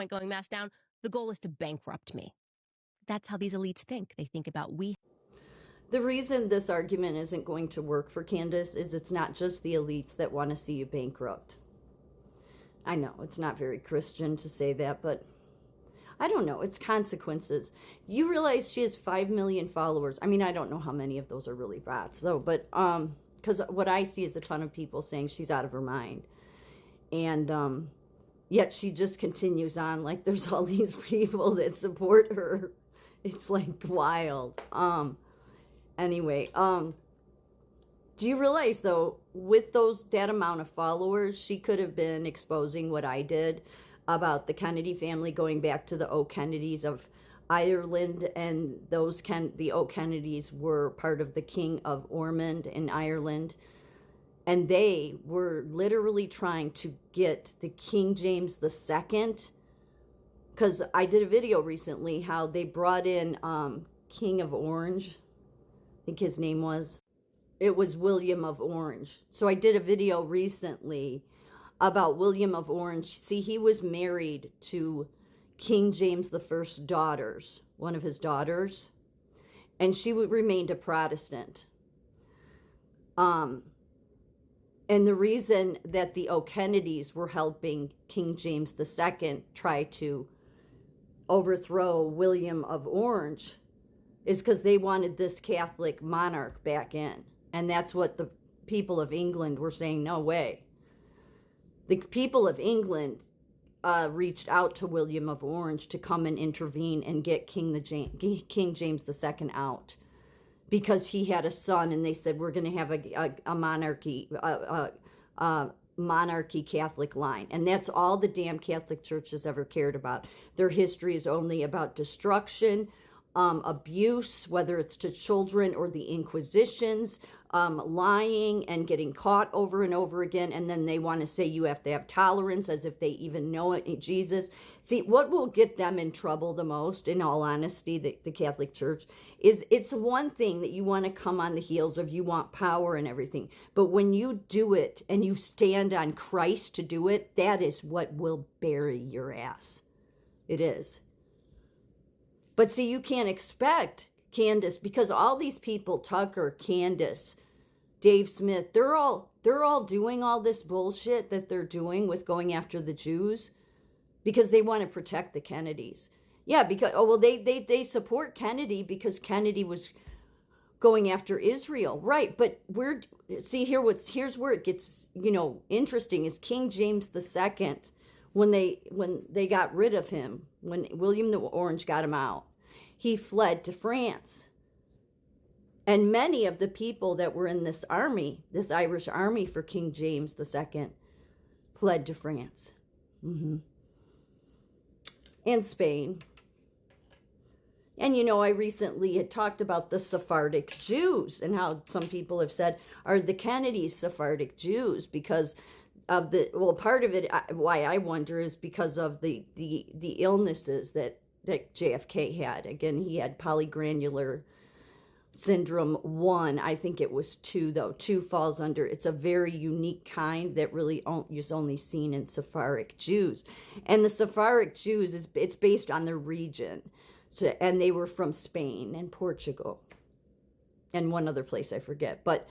going mask down. The goal is to bankrupt me. That's how these elites think. They think about we. The reason this argument isn't going to work for Candace is it's not just the elites that want to see you bankrupt. I know it's not very Christian to say that, but I don't know. It's consequences. You realize she has 5 million followers. I mean, I don't know how many of those are really bots, though, but because what I see is a ton of people saying she's out of her mind. And yet she just continues on like there's all these people that support her. It's like wild. Anyway, do you realize, though, with that amount of followers, she could have been exposing what I did about the Kennedy family going back to the O'Kennedys of Ireland, and the O'Kennedys were part of the King of Ormond in Ireland, and they were literally trying to get the King James II, because I did a video recently how they brought in King of Orange, I think his name was. It was William of Orange. So I did a video recently about William of Orange. See, he was married to King James I's daughters, one of his daughters, and she remained a Protestant. And the reason that the O'Kennedys were helping King James II try to overthrow William of Orange is because they wanted this Catholic monarch back in. And that's what the people of England were saying, no way. The people of England reached out to William of Orange to come and intervene and get King James II out, because he had a son, and they said, we're going to have a monarchy, monarchy Catholic line. And that's all the damn Catholic Church has ever cared about. Their history is only about destruction, abuse, whether it's to children or the Inquisitions, lying and getting caught over and over again. And then they want to say you have to have tolerance, as if they even know it, Jesus. See, what will get them in trouble the most, in all honesty, the Catholic Church, is it's one thing that you want to come on the heels of, you want power and everything. But when you do it and you stand on Christ to do it, that is what will bury your ass. It is. But see, you can't expect Candace, because all these people, Tucker, Candace, Dave Smith, they're all doing all this bullshit that they're doing with going after the Jews because they want to protect the Kennedys. Yeah, because they support Kennedy because Kennedy was going after Israel, right? But here's where it gets interesting is King James II. When they got rid of him, when William the Orange got him out, he fled to France. And many of the people that were in this army, this Irish army for King James II, fled to France. And Spain. And I recently had talked about the Sephardic Jews and how some people have said, are the Kennedys Sephardic Jews? Because of part of it, why I wonder, is because of the illnesses that JFK had. Again, he had polygranular syndrome 1. I think it was 2, though. 2 falls under. It's a very unique kind that really is only seen in Sephardic Jews. And the Sephardic Jews, it's based on their region. So, and they were from Spain and Portugal and one other place I forget. But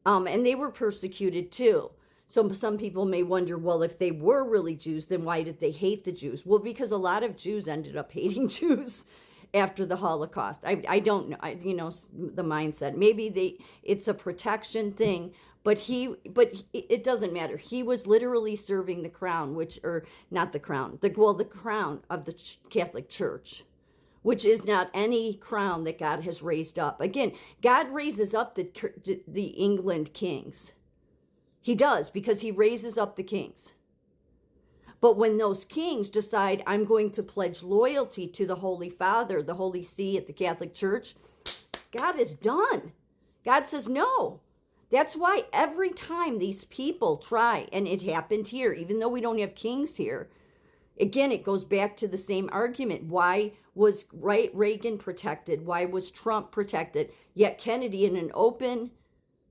and they were persecuted too. So some people may wonder, well, if they were really Jews, then why did they hate the Jews? Well, because a lot of Jews ended up hating Jews after the Holocaust. I don't know, the mindset. Maybe it's a protection thing, but it doesn't matter. He was literally serving the crown, the crown of the Catholic Church, which is not any crown that God has raised up. Again, God raises up the England kings. He does, because he raises up the kings. But when those kings decide, I'm going to pledge loyalty to the Holy Father, the Holy See at the Catholic Church, God is done. God says no. That's why every time these people try, and it happened here, even though we don't have kings here, again, it goes back to the same argument. Why was Reagan protected? Why was Trump protected? Yet Kennedy, in an open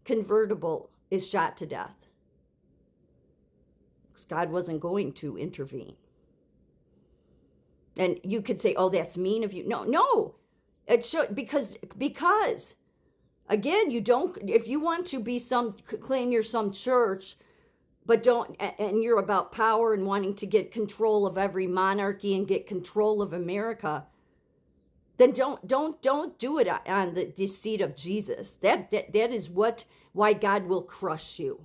convertible, is shot to death. God wasn't going to intervene. And you could say, oh, that's mean of you. No, it should, because again, you don't, if you want to be claim you're some church, but don't, and you're about power and wanting to get control of every monarchy and get control of America, then don't do it on the seat of Jesus. That is why God will crush you.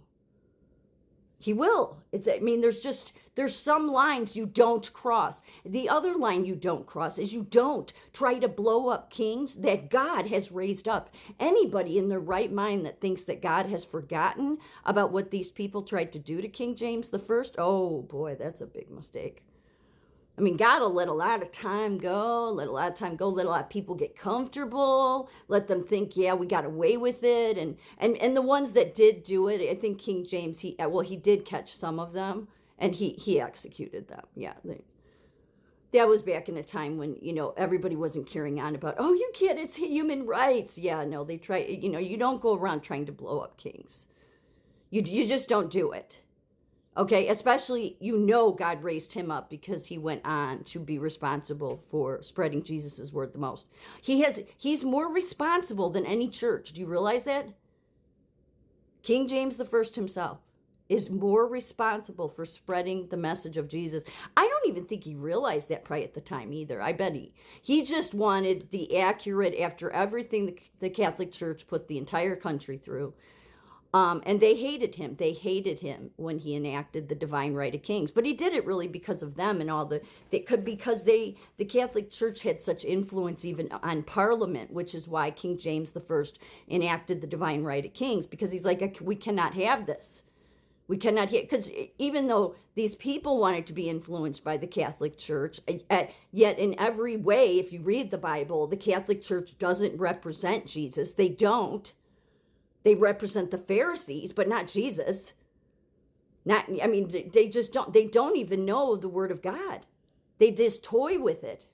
He will. There's some lines you don't cross. The other line you don't cross is you don't try to blow up kings that God has raised up. Anybody in their right mind that thinks that God has forgotten about what these people tried to do to King James the First, oh boy, that's a big mistake. I mean, God will let a lot of time go, let a lot of people get comfortable, let them think, yeah, we got away with it. And the ones that did do it, I think King James, he did catch some of them, and he executed them. Yeah, that was back in a time when, everybody wasn't carrying on about, oh, you can't, it's human rights. Yeah, no, they try, you don't go around trying to blow up kings. You just don't do it. Okay, especially, God raised him up because he went on to be responsible for spreading Jesus' word the most. He's more responsible than any church. Do you realize that? King James the First himself is more responsible for spreading the message of Jesus. I don't even think he realized that probably at the time either. I bet he just wanted the accurate, after everything the Catholic Church put the entire country through. And they hated him. They hated him when he enacted the divine right of kings. But he did it really because of them and because the Catholic Church had such influence even on Parliament, which is why King James I enacted the divine right of kings, because he's like, we cannot have this. We cannot hear, because even though these people wanted to be influenced by the Catholic Church, yet in every way, if you read the Bible, the Catholic Church doesn't represent Jesus. They don't. They represent the Pharisees, but not Jesus. They just don't. They don't even know the Word of God. They just toy with it.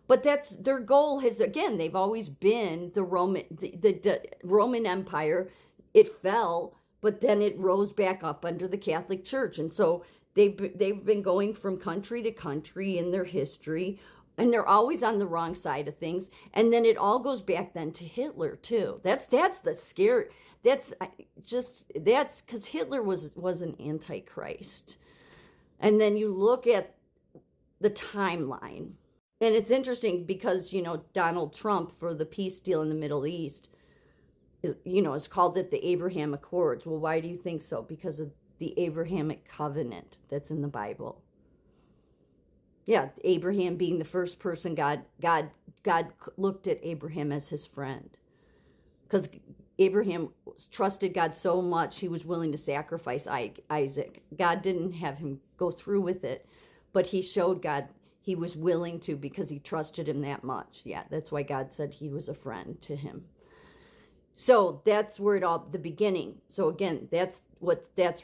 But that's their goal. They've always been the Roman Empire. It fell, but then it rose back up under the Catholic Church, and so they've been going from country to country in their history. And they're always on the wrong side of things. And then it all goes back then to Hitler too. That's the scary. That's because Hitler was an antichrist. And then you look at the timeline, and it's interesting because Donald Trump, for the peace deal in the Middle East, has called it the Abraham Accords. Well, why do you think so? Because of the Abrahamic covenant that's in the Bible. Yeah, Abraham being the first person God looked at Abraham as his friend. Because Abraham trusted God so much, he was willing to sacrifice Isaac. God didn't have him go through with it, but he showed God he was willing to because he trusted him that much. Yeah, that's why God said he was a friend to him. So that's where the beginning. So again, that's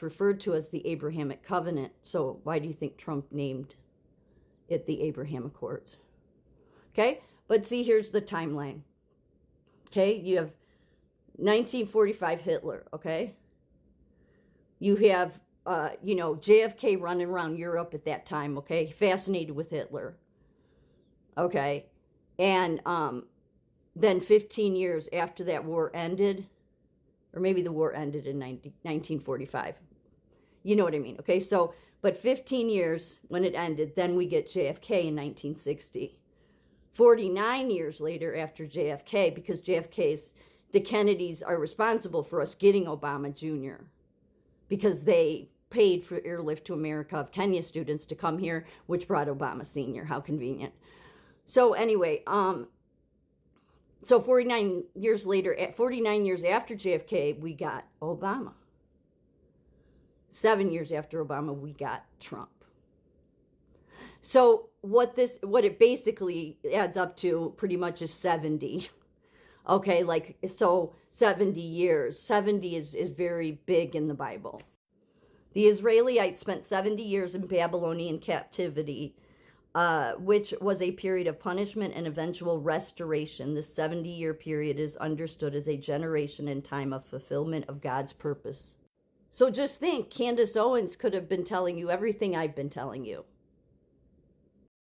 referred to as the Abrahamic covenant. So why do you think Trump named it the Abraham Accords? Okay, but see, here's the timeline. Okay, you have 1945 Hitler. Okay, you have JFK running around Europe at that time. Okay, fascinated with Hitler. Okay, and then 15 years after that war ended, or maybe the war ended in 1945. You know what I mean? Okay, so. But 15 years when it ended, then we get JFK in 1960. 49 years later after JFK, because the Kennedys are responsible for us getting Obama Jr. because they paid for Airlift to America of Kenya students to come here, which brought Obama Sr. How convenient. So anyway, so 49 years after JFK, we got Obama. 7 years after Obama, we got Trump. So what it basically adds up to pretty much is 70. Okay, so 70 years. 70 is very big in the Bible. The Israelites spent 70 years in Babylonian captivity, which was a period of punishment and eventual restoration. This 70-year period is understood as a generation and time of fulfillment of God's purpose. So just think, Candace Owens could have been telling you everything I've been telling you.